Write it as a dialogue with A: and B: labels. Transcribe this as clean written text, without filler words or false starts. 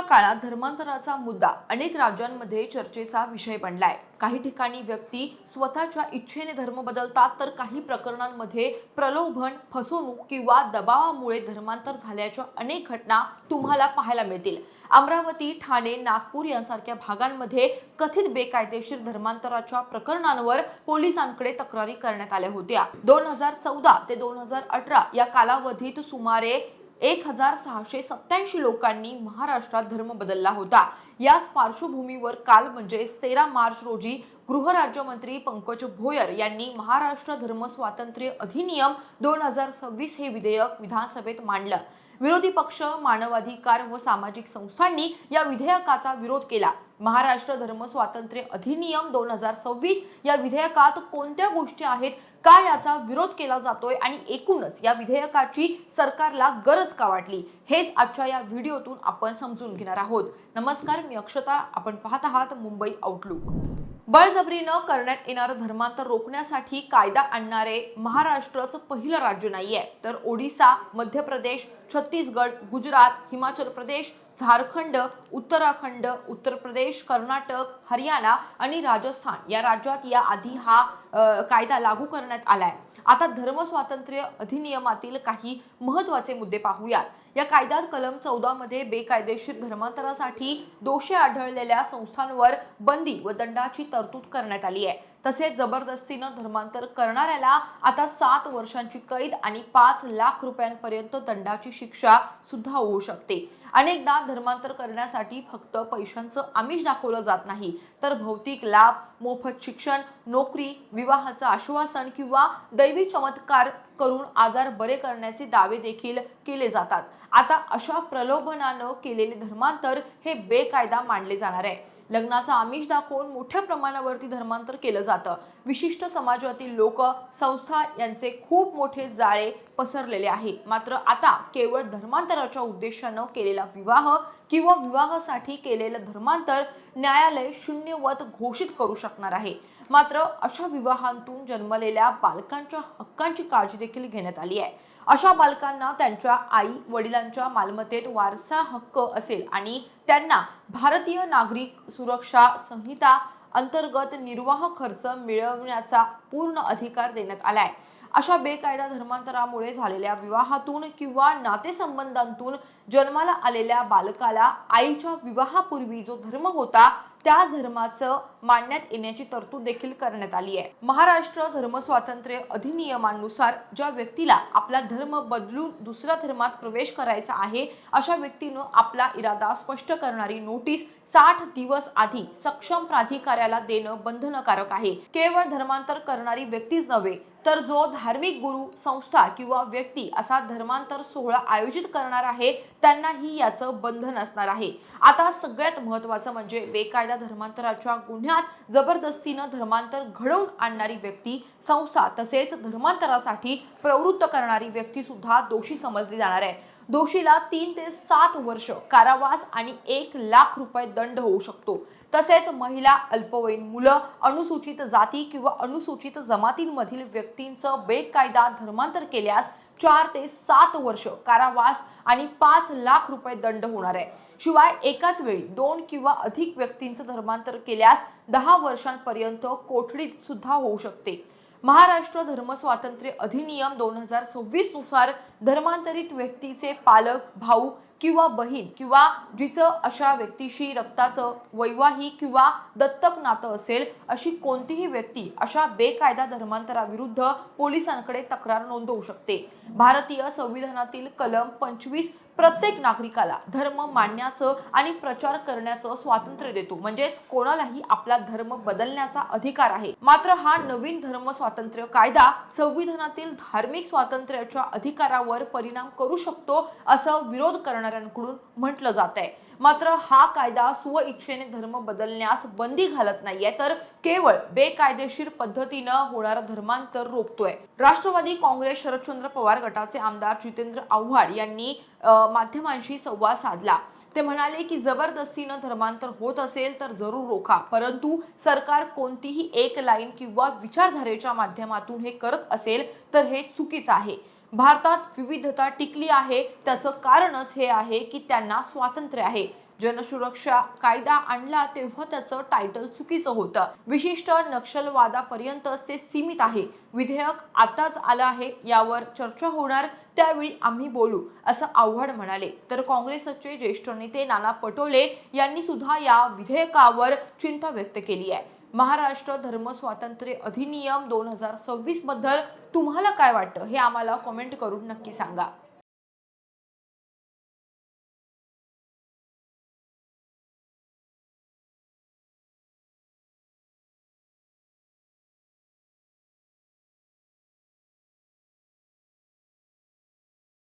A: काळात धर्मांतराचा मुद्दा अनेक राज्यांमध्ये चर्चेचा विषय बनलाय। काही ठिकाणी व्यक्ती स्वतःच्या इच्छेने धर्म बदलतात, तर काही प्रकरणांमध्ये प्रलोभन, फसवणूक किंवा दबावामुळे धर्मांतर झाल्याच्या अनेक घटना तुम्हाला पाहायला मिळतील। अमरावती, ठाणे, नागपूर यांसारख्या भागांमध्ये कथित बेकायदेशीर धर्मांतराच्या प्रकरणांवर पोलिसांकडे तक्रारी करण्यात आल्या होत्या। 2014 ते 2018 या कालावधीत सुमारे 1687 लोकांनी महाराष्ट्रात धर्म बदलला होता। याच पार्श्वभूमीवर काल म्हणजे 13 मार्च रोजी गृहराज्यमंत्री पंकज भोयर यांनी महाराष्ट्र धर्म स्वातंत्र्य अधिनियम 2026 हे विधेयक विधानसभेत मांडलं। विरोधी पक्ष, मानवाधिकार व सामाजिक संस्थांनी या विधेयकाचा विरोध केला। महाराष्ट्र धर्म स्वातंत्र्य अधिनियम 2026 या विधेयकात कोणत्या गोष्टी आहेत, का याचा विरोध केला जातोय आणि एकूणच या विधेयकाची सरकारला गरज का वाटली, हेच आजच्या या व्हिडिओतून आपण समजून घेणार आहोत। नमस्कार, मी अक्षता, आपण पाहत आहात मुंबई आउटलुक। बळजबरीनं करण्यात येणारं धर्मांतर रोखण्यासाठी कायदा आणणारे महाराष्ट्रच पहिलं राज्य नाहीये, तर ओडिशा, मध्य प्रदेश, छत्तीसगड, गुजरात, हिमाचल प्रदेश, झारखंड, उत्तराखंड, उत्तर प्रदेश, कर्नाटक, हरियाणा आणि राजस्थान या राज्यात या आधी हा कायदा लागू करण्यात आलाय। आता धर्म स्वातंत्र्य अधिनियमातील काही महत्त्वाचे मुद्दे पाहूयात। या कायद्यात कलम 14 मध्ये बेकायदेशीर धर्मांतरासाठी दोषी आढळलेल्या संस्थांवर बंदी व दंडाची तरतूद करण्यात आली आहे। तसेच जबरदस्तीनं धर्मांतर करणाऱ्याला आता 7 वर्षांची कैद आणि 5 लाख रुपयांपर्यंत दंडाची शिक्षा सुद्धा होऊ शकते। अनेकदा धर्मांतर करण्यासाठी फक्त पैशांचं आमिष दाखवलं जात नाही, तर भौतिक लाभ, मोफत शिक्षण, नोकरी, विवाहाचं आश्वासन किंवा दैवी चमत्कार करून आजार बरे करण्याचे दावे देखील केले जातात। आता अशा प्रलोभनानं केलेले धर्मांतर हे बेकायदा मानले जाणार आहे। लग्नाचा आमिष दाखवून मोठ्या प्रमाणावरती धर्मांतर केलं जातं। विशिष्ट समाजातील लोक, संस्था यांचे खूप मोठे जाळे पसरलेले आहे। मात्र आता केवळ धर्मांतराच्या उद्देशानं केलेला विवाह किंवा विवाहासाठी केलेलं धर्मांतर न्यायालय शून्यवत घोषित करू शकणार आहे। मात्र अशा विवाहांतून जन्मलेल्या बालकांच्या हक्कांची काळजी देखील घेण्यात आली आहे। अशा बालकांना त्यांच्या आई वडिलांच्या मालमत्तेत वारसा हक्क असेल आणि त्यांना भारतीय नागरिक सुरक्षा संहिता अंतर्गत निर्वाह खर्च मिळवण्याचा पूर्ण अधिकार देण्यात आलाय। अशा बेकायदा धर्मांतरामुळे झालेल्या विवाहातून किंवा नातेसंबंधांतून जन्माला आलेल्या बालकाला आईच्या विवाहापूर्वी जो धर्म होता त्याच धर्माचं मानण्यात येण्याची तरतूद देखील करण्यात आली आहे। महाराष्ट्र धर्म स्वातंत्र्य अधिनियमानुसार ज्या व्यक्तीला आपला धर्म बदलून दुसऱ्या धर्मात प्रवेश करायचा आहे, अशा व्यक्तीनं आपला इरादा स्पष्ट करणारी नोटीस 60 दिवस आधी सक्षम प्राधिकाऱ्याला देणं बंधनकारक आहे। केवळ धर्मांतर करणारी व्यक्तीच नव्हे, तर जो धार्मिक गुरु, संस्था किंवा व्यक्ती असा धर्मांतर सोहळा आयोजित करणार आहे त्यांनाही याचं बंधन असणार आहे। आता सगळ्यात महत्त्वाचं म्हणजे बेकायदा धर्मांतराच्या गुन्ह्यात जबरदस्तीनं धर्मांतर घडवून आणणारी व्यक्ती, संस्था तसेच धर्मांतरासाठी प्रवृत्त करणारी व्यक्ती सुद्धा दोषी समजली जाणार आहे। दोषीला 3 ते 7 वर्ष कारावास आणि 1 लाख रुपये दंड होऊ शकतो। तसेच महिला, अल्पवयीन मुलं, अनुसूचित जाती किंवा अनुसूचित जमातींमधील व्यक्तींचं बेकायदा धर्मांतर केल्यास 4 ते 7 वर्ष कारावास आणि 5 लाख रुपये दंड होणार आहे। शिवाय एकाच वेळी 2 किंवा अधिक व्यक्तींचं धर्मांतर केल्यास 10 वर्षांपर्यंत कोठडीत सुद्धा होऊ शकते। महाराष्ट्र धर्म स्वातंत्र्य अधिनियम 2026 नुसार धर्मांतरित व्यक्तीचे पालक, भाऊ किंवा बहीण किंवा जिचं अशा व्यक्तीशी रक्ताचं, वैवाहिक किंवा दत्तक नातं असेल, अशी कोणतीही व्यक्ती अशा बेकायदा धर्मांतराविरुद्ध पोलिसांकडे तक्रार नोंदवू शकते। भारतीय संविधानातील कलम 25 प्रत्येक नागरिकाला धर्म मानण्याचं आणि प्रचार करण्याचं स्वातंत्र्य देतो, म्हणजेच कोणालाही आपला धर्म बदलण्याचा अधिकार आहे। मात्र हा नवीन धर्म स्वातंत्र्य कायदा संविधानातील धार्मिक स्वातंत्र्याच्या अधिकारावर परिणाम करू शकतो असं विरोध करणाऱ्यांकडून म्हटलं जात आहे। मात्र हा कायदा स्वइच्छेने धर्म बदलण्यास बंदी घालत नाहीये, तर केवळ बेकायदेशीर पद्धतीनं होणारं धर्मांतर रोखतोय। राष्ट्रवादी काँग्रेस शरदचंद्र पवार गटाचे आमदार जितेंद्र आव्हाड यांनी माध्यमांशी संवाद साधला। ते म्हणाले की जबरदस्तीनं धर्मांतर होत असेल तर जरूर रोखा, परंतु सरकार कोणतीही एक लाईन किंवा विचारधारेच्या माध्यमातून हे करत असेल तर हे चुकीचं आहे। भारतात विविधता टिकली आहे, त्याचं कारणच हे आहे की त्यांना स्वातंत्र्य आहे। जनसुरक्षा कायदा आणला तेव्हा त्याचं टायटल चुकीचं होतं. विशिष्ट नक्षलवादापर्यंतच ते सीमित आहे. विधेयक आताच आलं आहे, यावर चर्चा होणार, त्यावेळी आम्ही बोलू, असं आव्हाड म्हणाले. तर काँग्रेसचे ज्येष्ठ नेते नाना पटोले यांनी सुद्धा या विधेयकावर चिंता व्यक्त केली आहे. महाराष्ट्र धर्म स्वातंत्र्य अधिनियम 2026 बद्दल तुम्हाला काय वाटतं हे आम्हाला कमेंट करून नक्की सांगा.